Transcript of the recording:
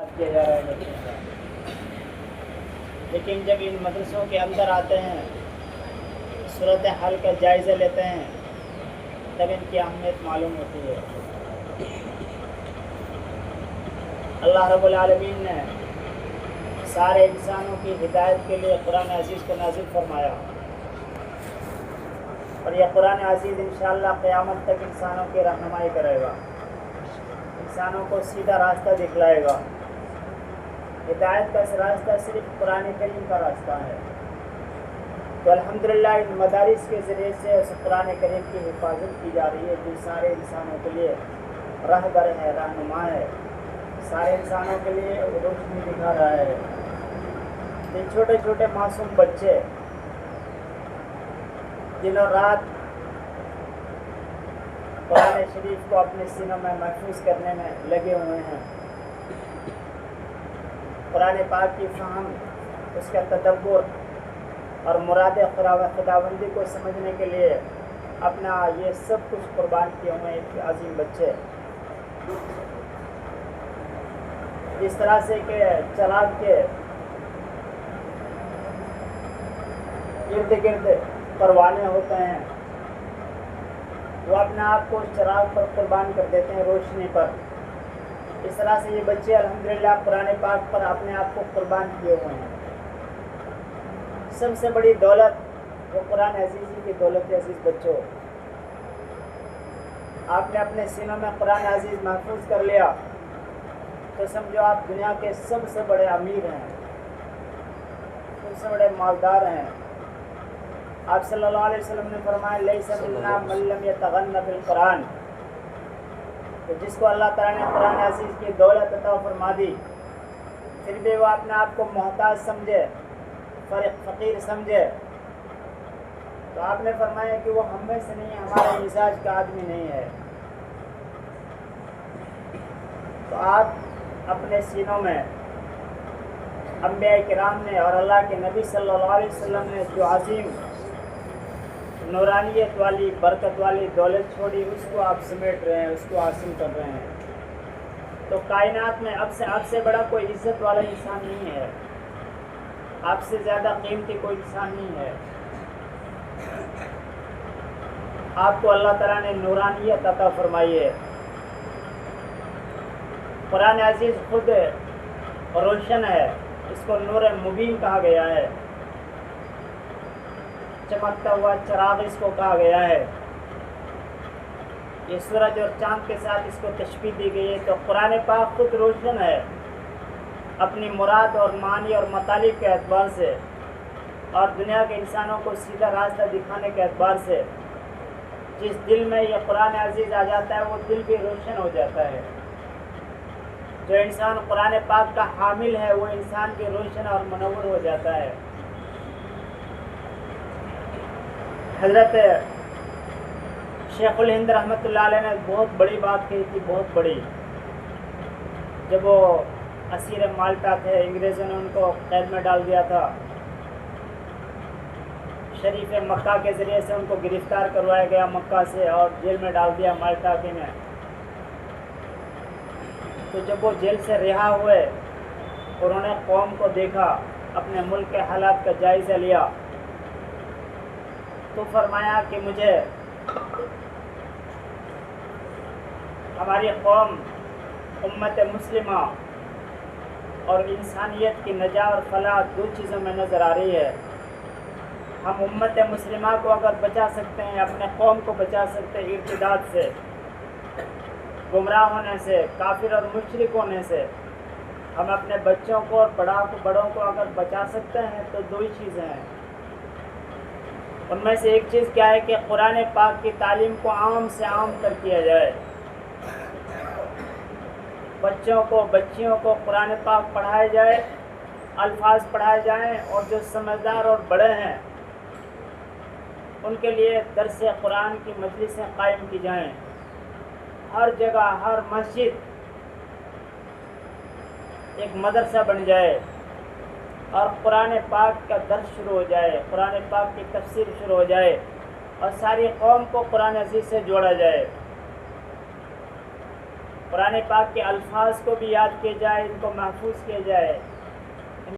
کیا جا رہا ہے بچوں کا، لیکن جب ان مدرسوں کے اندر آتے ہیں، صورت حال کا جائزہ لیتے ہیں، تب ان کی اہمیت معلوم ہوتی ہے۔ اللہ رب العالمین نے سارے انسانوں کی ہدایت کے لیے قرآن عزیز کو نازل فرمایا، اور یہ قرآن عزیز انشاءاللہ قیامت تک انسانوں کی رہنمائی کرے گا، انسانوں کو سیدھا راستہ دکھلائے گا۔ ہدایت کا راستہ صرف قرآن کریم کا راستہ ہے۔ تو الحمدللہ ان مدارس کے ذریعے سے اس قرآن کریم کی حفاظت کی جا رہی ہے، جو سارے انسانوں کے لیے رہبر ہے، رہنما ہے، سارے انسانوں کے لیے روشنی دکھا رہا ہے۔ یہ چھوٹے چھوٹے معصوم بچے دنوں رات قرآن شریف کو اپنے سینوں میں محفوظ کرنے میں لگے ہوئے ہیں، قرآن پاک کی فہم، اس کا تدبر اور مراد خداوندی کو سمجھنے کے لیے اپنا یہ سب کچھ قربان کیے ہوئے ایک عظیم بچے، اس طرح سے کہ چراغ کے ارد گرد پروانے ہوتے ہیں، وہ اپنے آپ کو چراغ پر قربان کر دیتے ہیں، روشنی پر۔ اس طرح سے یہ بچے الحمدللہ قرآن پاک پر اپنے آپ کو قربان کیے ہوئے ہیں۔ سب سے بڑی دولت وہ قرآن عزیز کی دولت ہے۔ عزیز بچوں، آپ نے اپنے سینوں میں قرآن عزیز محفوظ کر لیا تو سمجھو آپ دنیا کے سب سے بڑے امیر ہیں، سب سے بڑے مالدار ہیں۔ آپ صلی اللہ علیہ وسلم نے فرمایا لیس منا من لم یتغن بالقرآن، کہ جس کو اللہ تعالیٰ نے قرآن عزیز کی دولت عطا فرما دی، پھر بھی وہ اپنے آپ کو محتاج سمجھے، فقیر سمجھے، تو آپ نے فرمایا کہ وہ ہم میں سے نہیں، ہمارے مزاج کا آدمی نہیں ہے۔ تو آپ اپنے سینوں میں انبیاء کرام نے اور اللہ کے نبی صلی اللہ علیہ وسلم نے جو عظیم نورانیت والی، برکت والی دولت چھوڑی، اس کو آپ سمیٹ رہے ہیں، اس کو حاصل کر رہے ہیں۔ تو کائنات میں آپ سے بڑا کوئی عزت والا انسان نہیں ہے، آپ سے زیادہ قیمتی کوئی انسان نہیں ہے۔ آپ کو اللہ تعالیٰ نے نورانیت عطا فرمائی ہے۔ قرآن عزیز خود روشن ہے، اس کو نور مبین کہا گیا ہے، چمکتا ہوا چراغ اس کو کہا گیا ہے۔ یہ سورج اور چاند کے ساتھ اس کو تشبیہ دی گئی ہے۔ تو قرآن پاک خود روشن ہے اپنی مراد اور معنی اور مطالب کے اعتبار سے، اور دنیا کے انسانوں کو سیدھا راستہ دکھانے کے اعتبار سے۔ جس دل میں یہ قرآن عزیز آ جاتا ہے وہ دل بھی روشن ہو جاتا ہے۔ جو انسان قرآن پاک کا حامل ہے وہ انسان بھی روشن اور منور ہو جاتا ہے۔ حضرت شیخ الہند رحمۃ اللہ علیہ نے بہت بڑی بات کہی تھی، بہت بڑی۔ جب وہ اسیر مالٹا تھے، انگریزوں نے ان کو قید میں ڈال دیا تھا، شریف مکہ کے ذریعے سے ان کو گرفتار کروایا گیا مکہ سے اور جیل میں ڈال دیا مالٹا کے میں۔ تو جب وہ جیل سے رہا ہوئے، انہوں نے قوم کو دیکھا، اپنے ملک کے حالات کا جائزہ لیا، تو فرمایا کہ مجھے ہماری قوم، امت مسلمہ اور انسانیت کی نجات اور فلاح دو چیزوں میں نظر آ رہی ہے۔ ہم امت مسلمہ کو اگر بچا سکتے ہیں، اپنے قوم کو بچا سکتے ہیں ارتداد سے، گمراہ ہونے سے، کافر اور مشرک ہونے سے، ہم اپنے بچوں کو اور بڑوں کو اگر بچا سکتے ہیں تو دو ہی چیزیں ہیں۔ ان میں سے ایک چیز کیا ہے کہ قرآن پاک کی تعلیم کو عام سے عام کر کیا جائے، بچوں کو، بچیوں کو قرآن پاک پڑھایا جائے، الفاظ پڑھائے جائیں، اور جو سمجھدار اور بڑے ہیں ان کے لیے درس قرآن کی مجلسیں قائم کی جائیں۔ ہر جگہ، ہر مسجد ایک مدرسہ بن جائے اور قرآن پاک کا درس شروع ہو جائے، قرآن پاک کی تفسیر شروع ہو جائے، اور ساری قوم کو قرآن عزیز سے جوڑا جائے۔ قرآن پاک کے الفاظ کو بھی یاد کیا جائے، ان کو محفوظ کیا جائے،